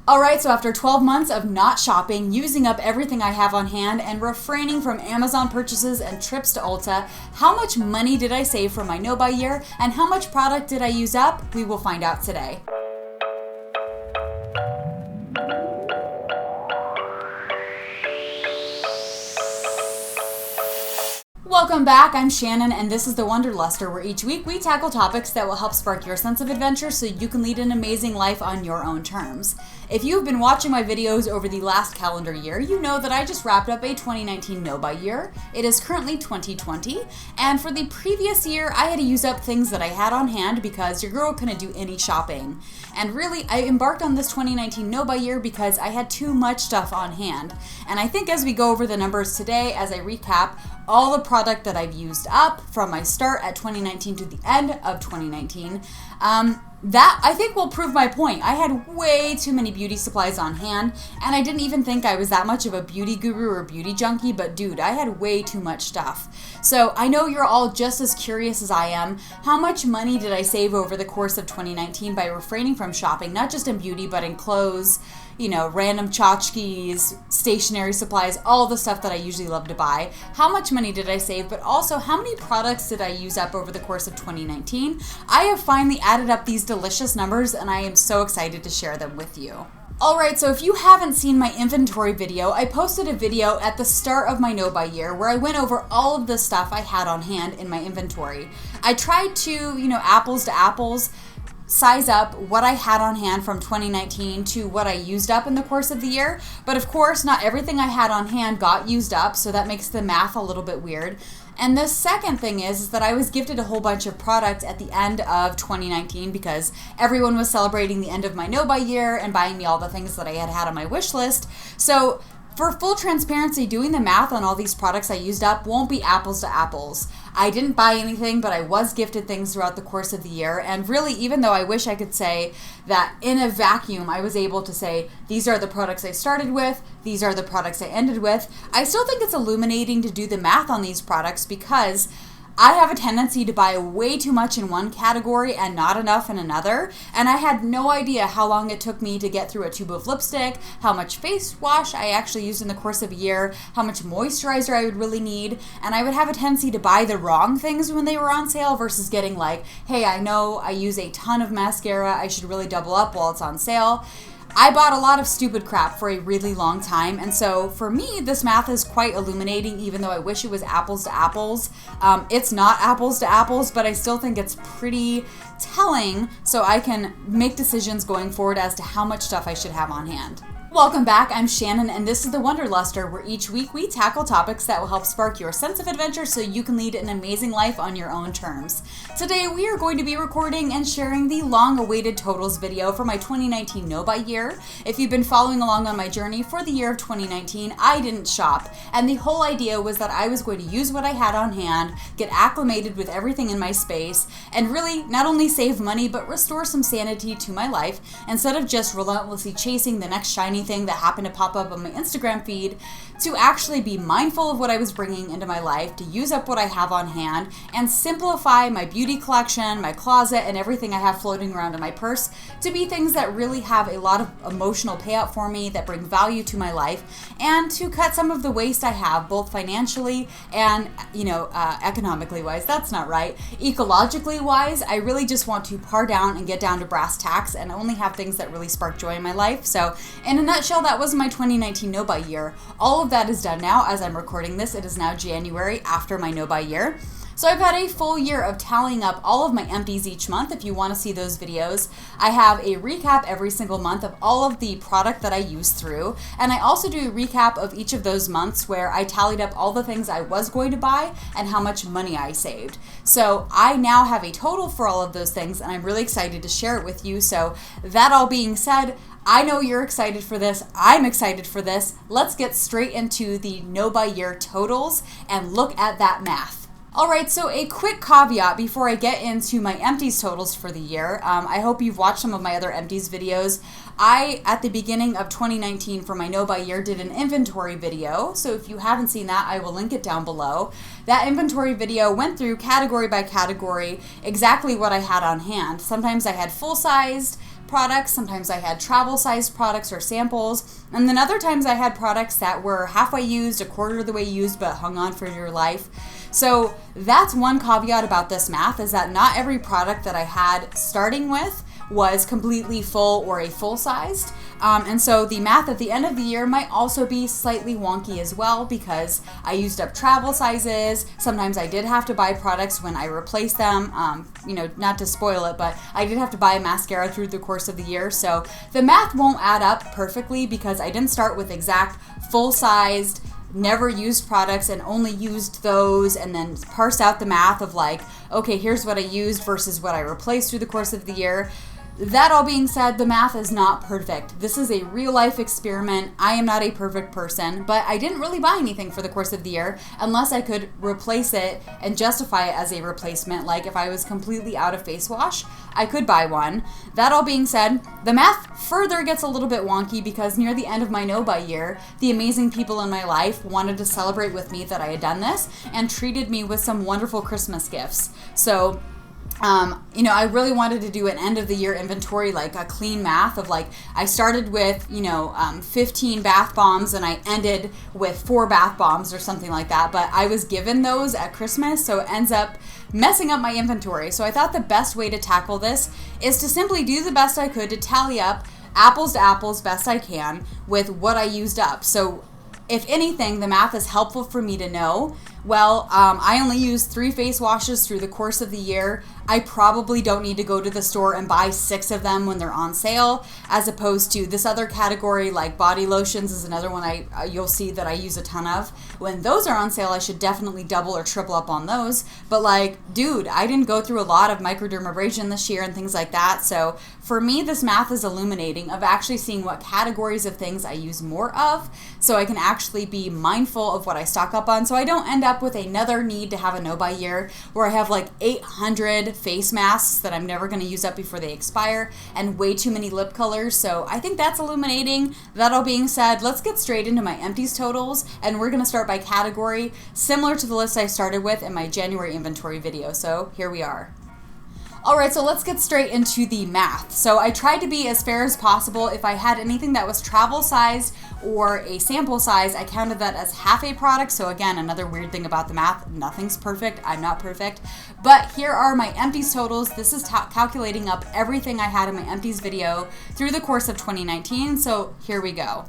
Alright, so after 12 months of not shopping, using up everything I have on hand, and refraining from Amazon purchases and trips to Ulta, how much money did I save from my no-buy year, and how much product did I use up? We will find out today. Welcome back, I'm Shannon, and this is the Wanderluster, where each week we tackle topics that will help spark your sense of adventure so you can lead an amazing life on your own terms. If you've been watching my videos over the last calendar year, you know that I just wrapped up a 2019 no-buy year. It is currently 2020, and for the previous year, I had to use up things that I had on hand because your girl couldn't do any shopping. And really, I embarked on this 2019 no-buy year because I had too much stuff on hand. And I think as we go over the numbers today, as I recap all the product that I've used up from my start at 2019 to the end of 2019, that I think will prove my point. I had way too many beauty supplies on hand, and I didn't even think I was that much of a beauty guru or beauty junkie, but dude, I had way too much stuff. So I know you're all just as curious as I am. How much money did I save over the course of 2019 by refraining from shopping, not just in beauty, but in clothes, you know, random tchotchkes, stationery supplies, all the stuff that I usually love to buy. How much money did I save, but also how many products did I use up over the course of 2019? I have finally added up these delicious numbers, and I am so excited to share them with you. Alright, so if you haven't seen my inventory video, I posted a video at the start of my no-buy year where I went over all of the stuff I had on hand in my inventory. I tried to, apples to apples, size up what I had on hand from 2019 to what I used up in the course of the year. But of course, not everything I had on hand got used up, so that makes the math a little bit weird. And the second thing is that I was gifted a whole bunch of products at the end of 2019 because everyone was celebrating the end of my no-buy year and buying me all the things that I had had on my wish list. So for full transparency, doing the math on all these products I used up won't be apples to apples. I didn't buy anything, but I was gifted things throughout the course of the year. And really, even though I wish I could say that in a vacuum, I was able to say, these are the products I started with, these are the products I ended with, I still think it's illuminating to do the math on these products because I have a tendency to buy way too much in one category and not enough in another, and I had no idea how long it took me to get through a tube of lipstick, how much face wash I actually used in the course of a year, how much moisturizer I would really need, and I would have a tendency to buy the wrong things when they were on sale versus getting like, hey, I know I use a ton of mascara, I should really double up while it's on sale. I bought a lot of stupid crap for a really long time, and so for me, this math is quite illuminating, even though I wish it was apples to apples. It's not apples to apples, but I still think it's pretty telling, so I can make decisions going forward as to how much stuff I should have on hand. Welcome back, I'm Shannon, and this is the Wanderluster, where each week we tackle topics that will help spark your sense of adventure so you can lead an amazing life on your own terms. Today we are going to be recording and sharing the long-awaited totals video for my 2019 no-buy year. If you've been following along on my journey for the year of 2019, I didn't shop, and the whole idea was that I was going to use what I had on hand, get acclimated with everything in my space, and really not only save money but restore some sanity to my life instead of just relentlessly chasing the next shiny thing that happened to pop up on my Instagram feed, to actually be mindful of what I was bringing into my life, to use up what I have on hand, and simplify my beauty collection, my closet, and everything I have floating around in my purse to be things that really have a lot of emotional payout for me, that bring value to my life, and to cut some of the waste I have, both financially and, economically wise. That's not right. Ecologically wise, I really just want to par down and get down to brass tacks and only have things that really spark joy in my life. So in a nutshell, that was my 2019 no-buy year. All of that is done now as I'm recording this. It is now January after my no-buy year. So I've had a full year of tallying up all of my empties each month. If you want to see those videos, I have a recap every single month of all of the product that I use through. And I also do a recap of each of those months where I tallied up all the things I was going to buy and how much money I saved. So I now have a total for all of those things, and I'm really excited to share it with you. So that all being said, I know you're excited for this. I'm excited for this. Let's get straight into the no-buy year totals and look at that math. Alright, so a quick caveat before I get into my empties totals for the year. I hope you've watched some of my other empties videos. I, at the beginning of 2019 for my no-buy year, did an inventory video. So if you haven't seen that, I will link it down below. That inventory video went through category by category exactly what I had on hand. Sometimes I had full-sized products. Sometimes I had travel-sized products or samples. And then other times I had products that were halfway used, a quarter of the way used, but hung on for your life. So that's one caveat about this math, is that not every product that I had starting with was completely full or a full-sized. And so the math at the end of the year might also be slightly wonky as well, because I used up travel sizes. Sometimes I did have to buy products when I replaced them. Not to spoil it, but I did have to buy a mascara through the course of the year. So the math won't add up perfectly, because I didn't start with exact full-sized, never used products and only used those, and then parsed out the math of like, okay, here's what I used versus what I replaced through the course of the year. That all being said, the math is not perfect. This is a real life experiment. I am not a perfect person, but I didn't really buy anything for the course of the year unless I could replace it and justify it as a replacement. Like if I was completely out of face wash, I could buy one. That all being said, the math further gets a little bit wonky, because near the end of my no-buy year, the amazing people in my life wanted to celebrate with me that I had done this and treated me with some wonderful Christmas gifts. So I really wanted to do an end of the year inventory, like a clean math of like, I started with, 15 bath bombs and I ended with 4 bath bombs or something like that. But I was given those at Christmas, so it ends up messing up my inventory. So I thought the best way to tackle this is to simply do the best I could to tally up apples to apples best I can with what I used up. So if anything, the math is helpful for me to know, well, I only used 3 face washes through the course of the year. I probably don't need to go to the store and buy 6 of them when they're on sale, as opposed to this other category, like body lotions is another one you'll see that I use a ton of. When those are on sale, I should definitely double or triple up on those. But like, dude, I didn't go through a lot of microdermabrasion this year and things like that. So for me, this math is illuminating of actually seeing what categories of things I use more of, so I can actually be mindful of what I stock up on, so I don't end up with another need to have a no-buy year where I have like 800 face masks that I'm never going to use up before they expire and way too many lip colors. So I think that's illuminating. That all being said, let's get straight into my empties totals, and we're going to start by category, similar to the list I started with in my January inventory video. So here we are. Alright, so let's get straight into the math. So I tried to be as fair as possible. If I had anything that was travel sized or a sample size, I counted that as half a product. So again, another weird thing about the math, nothing's perfect. I'm not perfect. But here are my empties totals. This is calculating up everything I had in my empties video through the course of 2019. So here we go.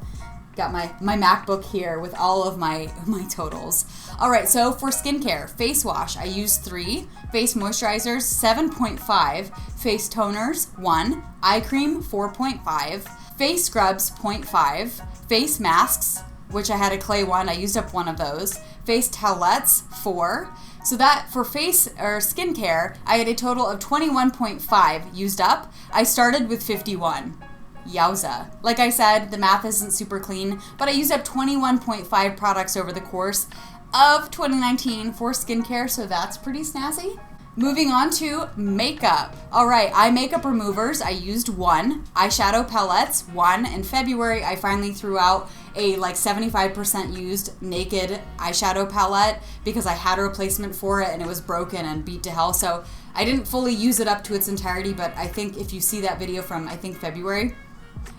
Got my MacBook here with all of my totals. All right, so for skincare, face wash, I used 3, face moisturizers, 7.5, face toners, 1, eye cream, 4.5, face scrubs, 0.5, face masks, which I had a clay one, I used up one of those, face towelettes, 4. So that for face or skincare, I had a total of 21.5 used up. I started with 51. Yowza. Like I said, the math isn't super clean, but I used up 21.5 products over the course of 2019 for skincare, so that's pretty snazzy. Moving on to makeup. All right, eye makeup removers, I used 1. Eyeshadow palettes, 1. In February, I finally threw out a like 75% used naked eyeshadow palette because I had a replacement for it and it was broken and beat to hell. So I didn't fully use it up to its entirety, but I think if you see that video from, I think, February,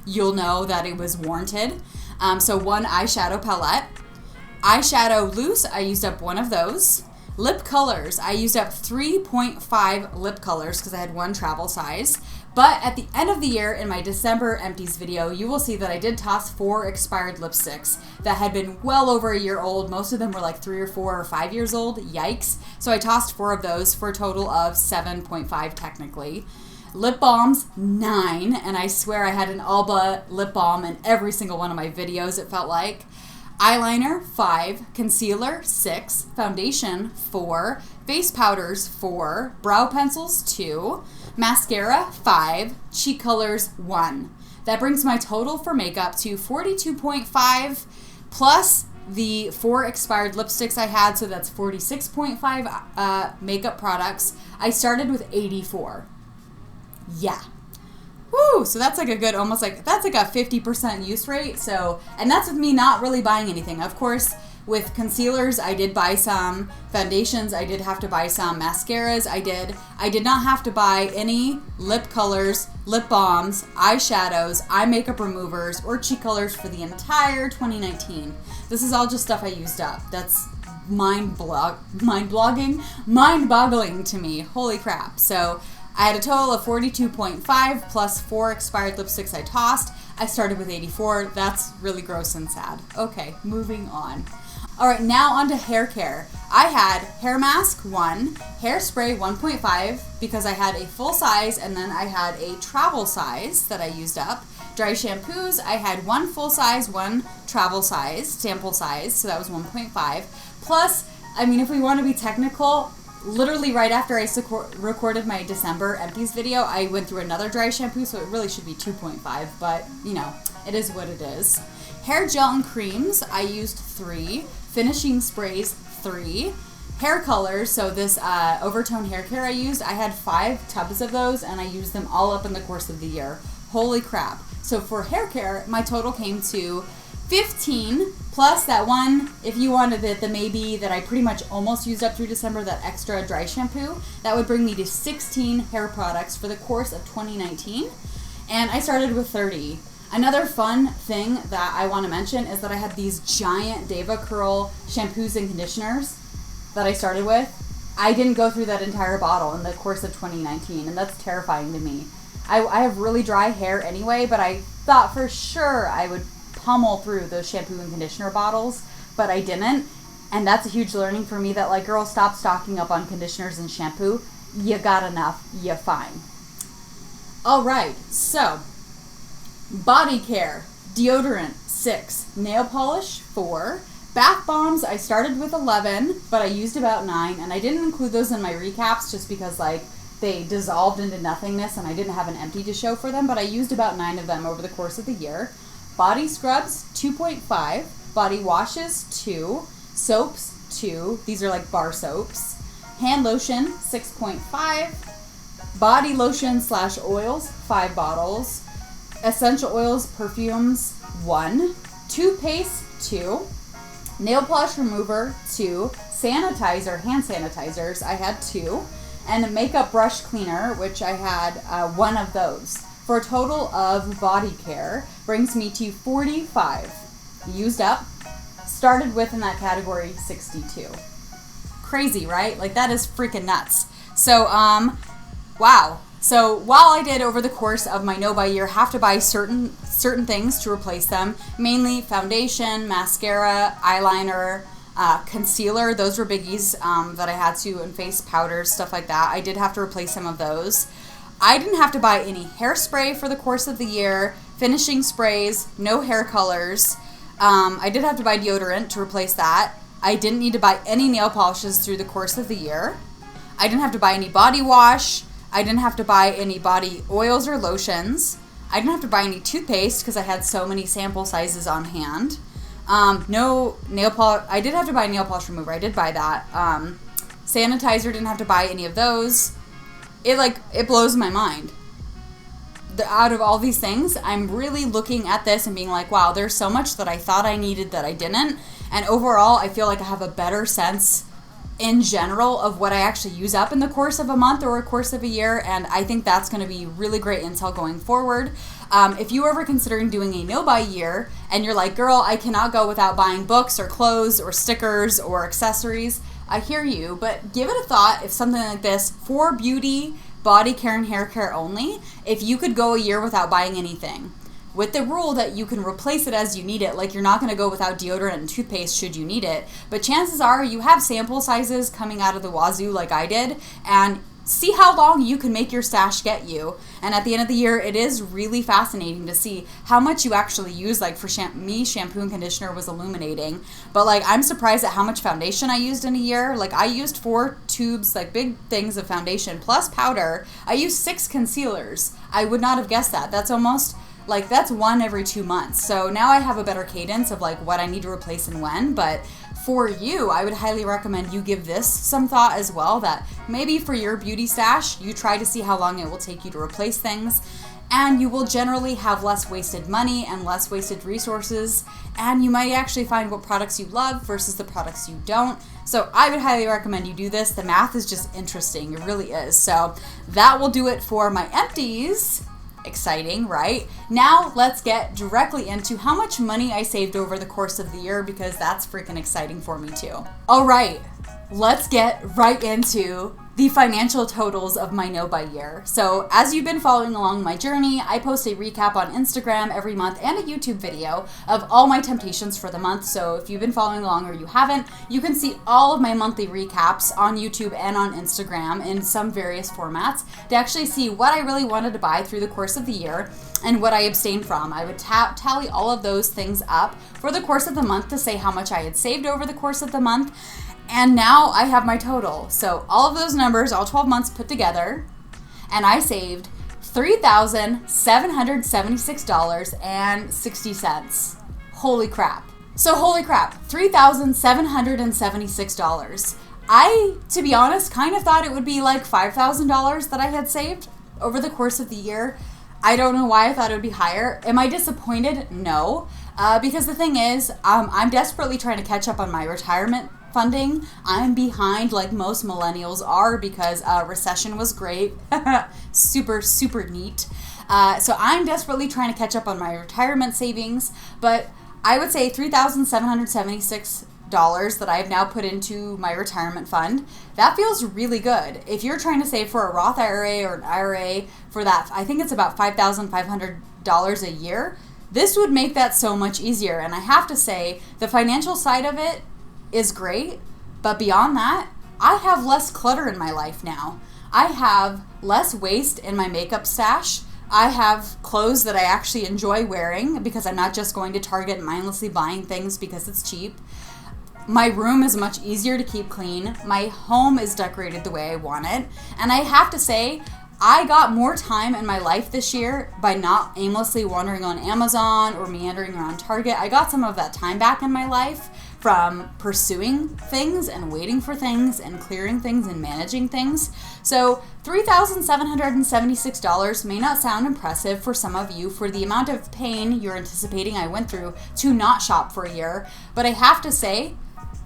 you'll know that it was warranted. So 1 eyeshadow palette. Eyeshadow loose, I used up 1 of those. Lip colors, I used up 3.5 lip colors because I had 1 travel size. But at the end of the year, in my December empties video, you will see that I did toss 4 expired lipsticks that had been well over a year old. Most of them were like 3 or 4 or 5 years old. Yikes. So I tossed 4 of those for a total of 7.5 technically. Lip balms, 9, and I swear I had an Alba lip balm in every single one of my videos, it felt like. Eyeliner, 5, concealer, 6, foundation, 4, face powders, 4, brow pencils, 2, mascara, 5, cheek colors, 1. That brings my total for makeup to 42.5 plus the 4 expired lipsticks I had, so that's 46.5 makeup products. I started with 84. Yeah. Woo! So that's like a good, almost like, that's like a 50% use rate. So, and that's with me not really buying anything. Of course, With concealers, I did buy some. Foundations, I did have to buy some. Mascaras, I did. I did not have to buy any lip colors, lip balms, eyeshadows, eye makeup removers, or cheek colors for the entire 2019. This is all just stuff I used up. That's mind-boggling to me. Holy crap. So I had a total of 42.5 plus 4 expired lipsticks I tossed. I started with 84. That's really gross and sad. Okay, moving on. All right, now on to hair care. I had hair mask 1, hairspray 1.5 because I had a full size and then I had a travel size that I used up. Dry shampoos, I had 1 full size, 1 travel size, sample size, so that was 1.5. Plus, I mean, if we want to be technical, literally right after I recorded my December empties video, I went through another dry shampoo, so it really should be 2.5, but you know, it is what it is. Hair gel and creams, I used 3. Finishing sprays, 3. Hair colors, so this overtone hair care I used, I had 5 tubs of those and I used them all up in the course of the year. Holy crap. So for hair care, my total came to 15 plus that one, if you wanted it, the maybe that I pretty much almost used up through December, that extra dry shampoo, that would bring me to 16 hair products for the course of 2019. And I started with 30. Another fun thing that I want to mention is that I had these giant Deva Curl shampoos and conditioners that I started with. I didn't go through that entire bottle in the course of 2019, and that's terrifying to me. I have really dry hair anyway, but I thought for sure I would pummel through those shampoo and conditioner bottles, but I didn't. And that's a huge learning for me that, like, girl, stop stocking up on conditioners and shampoo. You got enough. You're fine. All right, so body care, deodorant, 6, nail polish, 4, bath bombs, I started with 11, but I used about 9, and I didn't include those in my recaps just because, like, they dissolved into nothingness and I didn't have an empty to show for them, but I used about 9 of them over the course of the year. Body scrubs, 2.5, body washes, 2, soaps, 2, these are like bar soaps, hand lotion, 6.5, body lotion / oils, 5 bottles, essential oils, perfumes, 1, toothpaste, 2, nail polish remover, 2, sanitizer, hand sanitizers, I had 2, and a makeup brush cleaner, which I had 1 of those. For a total of body care, brings me to 45. Used up, started with in that category 62. Crazy, right? Like, that is freaking nuts. So, wow. So while I did over the course of my no-buy year have to buy certain things to replace them, mainly foundation, mascara, eyeliner, concealer, those were biggies that I had to, and face powders, stuff like that. I did have to replace some of those. I didn't have to buy any hairspray for the course of the year, finishing sprays, no hair colors. I did have to buy deodorant to replace that. I didn't need to buy any nail polishes through the course of the year. I didn't have to buy any body wash. I didn't have to buy any body oils or lotions. I didn't have to buy any toothpaste because I had so many sample sizes on hand. No nail polish. I did have to buy a nail polish remover. I did buy that. Sanitizer, didn't have to buy any of those. It blows my mind. Out of all these things, I'm really looking at this and being like, wow, there's so much that I thought I needed that I didn't. And overall, I feel like I have a better sense in general of what I actually use up in the course of a month or a course of a year, and I think that's going to be really great intel going forward. If you are ever considering doing a no-buy year and you're like, girl, I cannot go without buying books or clothes or stickers or accessories, I hear you, but give it a thought if something like this for beauty, body care, and hair care only, if you could go a year without buying anything. With the rule that you can replace it as you need it, like you're not going to go without deodorant and toothpaste should you need it, but chances are you have sample sizes coming out of the wazoo like I did, and see how long you can make your stash get you. And at the end of the year, it is really fascinating to see how much you actually use. Like for me, shampoo and conditioner was illuminating, but like I'm surprised at how much foundation I used in a year. Like I used 4 tubes, like big things of foundation plus powder. I used 6 concealers. I would not have guessed that. That's almost like that's 1 every 2 months. So now I have a better cadence of like what I need to replace and when. But for you, I would highly recommend you give this some thought as well, that maybe for your beauty stash, you try to see how long it will take you to replace things. and you will generally have less wasted money and less wasted resources, and you might actually find what products you love versus the products you don't. So I would highly recommend you do this. The math is just interesting. It really is. So that will do it for my empties. Exciting, right? Now let's get directly into how much money I saved over the course of the year, because that's freaking exciting for me too. All right, let's get right into the financial totals of my no buy year. So as you've been following along my journey, I post a recap on Instagram every month and a YouTube video of all my temptations for the month. So if you've been following along or you haven't, you can see all of my monthly recaps on YouTube and on Instagram in some various formats to actually see what I really wanted to buy through the course of the year and what I abstained from. I would tally all of those things up for the course of the month to say how much I had saved over the course of the month. And now I have my total. So all of those numbers, all 12 months put together, and I saved $3,776.60. Holy crap. So holy crap, $3,776. I, to be honest, kind of thought it would be like $5,000 that I had saved over the course of the year. I don't know why I thought it would be higher. Am I disappointed? No. Because the thing is, I'm desperately trying to catch up on my retirement funding. I'm behind like most millennials are because recession was great. super, super neat. So I'm desperately trying to catch up on my retirement savings, but I would say $3,776 that I have now put into my retirement fund. That feels really good. If you're trying to save for a Roth IRA or an IRA for that, I think it's about $5,500 a year. This would make that so much easier. And I have to say, the financial side of it is great, but beyond that, I have less clutter in my life now. I have less waste in my makeup stash. I have clothes that I actually enjoy wearing because I'm not just going to Target and mindlessly buying things because it's cheap. My room is much easier to keep clean. My home is decorated the way I want it. And I have to say, I got more time in my life this year by not aimlessly wandering on Amazon or meandering around Target. I got some of that time back in my life from pursuing things and waiting for things and clearing things and managing things. So $3,776 may not sound impressive for some of you for the amount of pain you're anticipating I went through to not shop for a year, but I have to say,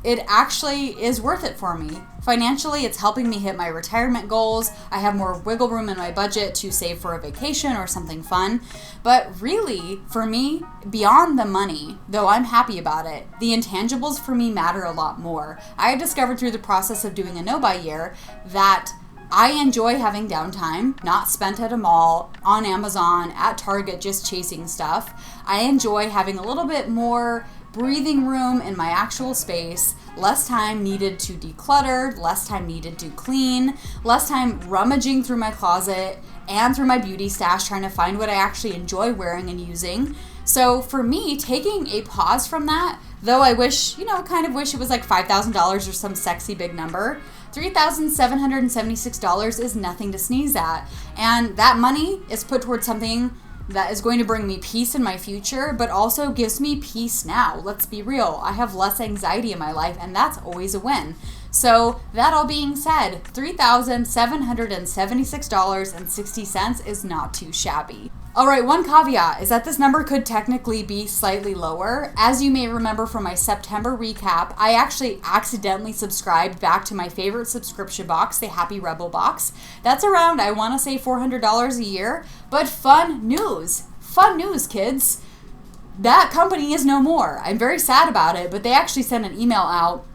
it actually is worth it for me. Financially, it's helping me hit my retirement goals. I have more wiggle room in my budget to save for a vacation or something fun. But really, for me, beyond the money, though I'm happy about it, the intangibles for me matter a lot more. I discovered through the process of doing a no-buy year that I enjoy having downtime, not spent at a mall, on Amazon, at Target, just chasing stuff. I enjoy having a little bit more breathing room in my actual space, less time needed to declutter, less time needed to clean, less time rummaging through my closet and through my beauty stash trying to find what I actually enjoy wearing and using. So for me, taking a pause from that, though I wish, kind of wish it was like $5,000 or some sexy big number, $3,776 is nothing to sneeze at. And that money is put towards something that is going to bring me peace in my future, but also gives me peace now. Let's be real. I have less anxiety in my life, and that's always a win. So that all being said, $3,776.60 is not too shabby. All right, one caveat is that this number could technically be slightly lower. As you may remember from my September recap, I actually accidentally subscribed back to my favorite subscription box, the Happy Rebel box. That's around, I want to say, $400 a year. But fun news, kids. That company is no more. I'm very sad about it, but they actually sent an email out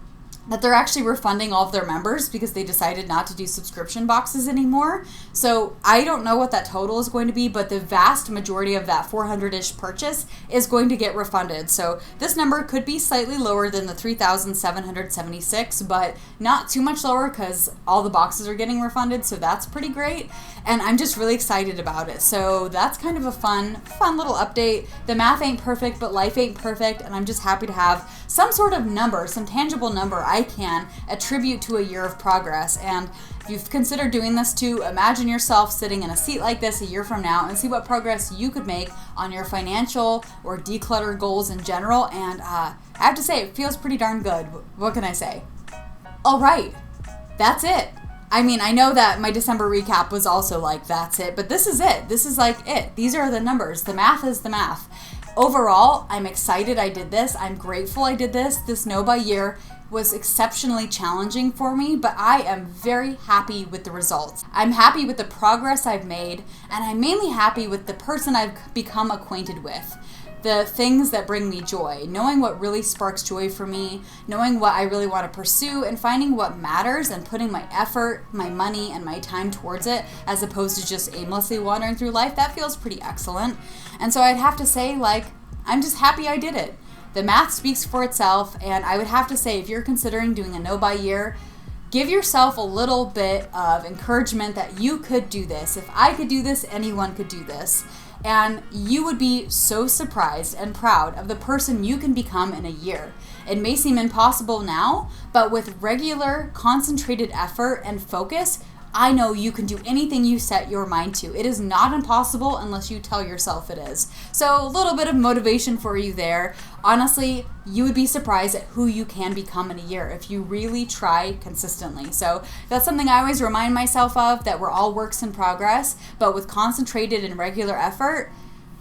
that they're actually refunding all of their members because they decided not to do subscription boxes anymore. So I don't know what that total is going to be, but the vast majority of that 400-ish purchase is going to get refunded. So this number could be slightly lower than the 3,776, but not too much lower because all the boxes are getting refunded. So that's pretty great. And I'm just really excited about it. So that's kind of a fun little update. The math ain't perfect, but life ain't perfect. And I'm just happy to have some sort of number, some tangible number I can attribute to a year of progress. And if you've considered doing this too, imagine yourself sitting in a seat like this a year from now and see what progress you could make on your financial or declutter goals in general. And I have to say, it feels pretty darn good. What can I say? All right, that's it. I mean, I know that my December recap was also like, that's it, but this is it. This is like it. These are the numbers. The math is the math. Overall, I'm excited I did this. I'm grateful I did this. This No by Year was exceptionally challenging for me, but I am very happy with the results. I'm happy with the progress I've made, and I'm mainly happy with the person I've become acquainted with. The things that bring me joy, knowing what really sparks joy for me, knowing what I really want to pursue, and finding what matters and putting my effort, my money, and my time towards it, as opposed to just aimlessly wandering through life, that feels pretty excellent. And so I'd have to say, like, I'm just happy I did it. The math speaks for itself, and I would have to say, if you're considering doing a No by Year, give yourself a little bit of encouragement that you could do this. If I could do this, anyone could do this. And you would be so surprised and proud of the person you can become in a year. It may seem impossible now, but with regular, concentrated effort and focus, I know you can do anything you set your mind to. It is not impossible unless you tell yourself it is. So a little bit of motivation for you there. Honestly, you would be surprised at who you can become in a year if you really try consistently. So that's something I always remind myself of, that we're all works in progress, but with concentrated and regular effort,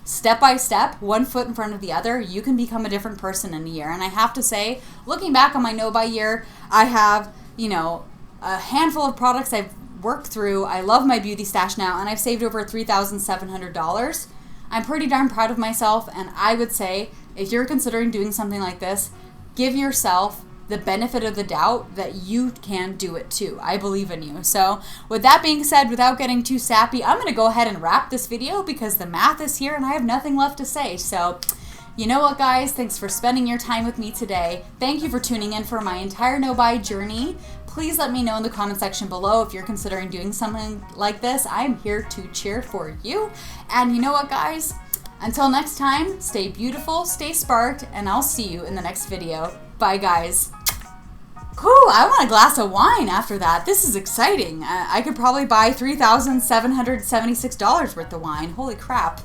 step by step, one foot in front of the other, you can become a different person in a year. And I have to say, looking back on my No by Year, I have, a handful of products I've worked through. I love my beauty stash now, and I've saved over $3,700. I'm pretty darn proud of myself, and I would say, if you're considering doing something like this, give yourself the benefit of the doubt that you can do it too. I believe in you. So with that being said, without getting too sappy, I'm going to go ahead and wrap this video because the math is here and I have nothing left to say. So you know what, guys? Thanks for spending your time with me today. Thank you for tuning in for my entire no-buy journey. Please let me know in the comment section below if you're considering doing something like this. I'm here to cheer for you. And you know what, guys? Until next time, stay beautiful, stay sparked, and I'll see you in the next video. Bye, guys. Whew, I want a glass of wine after that. This is exciting. I could probably buy $3,776 worth of wine. Holy crap.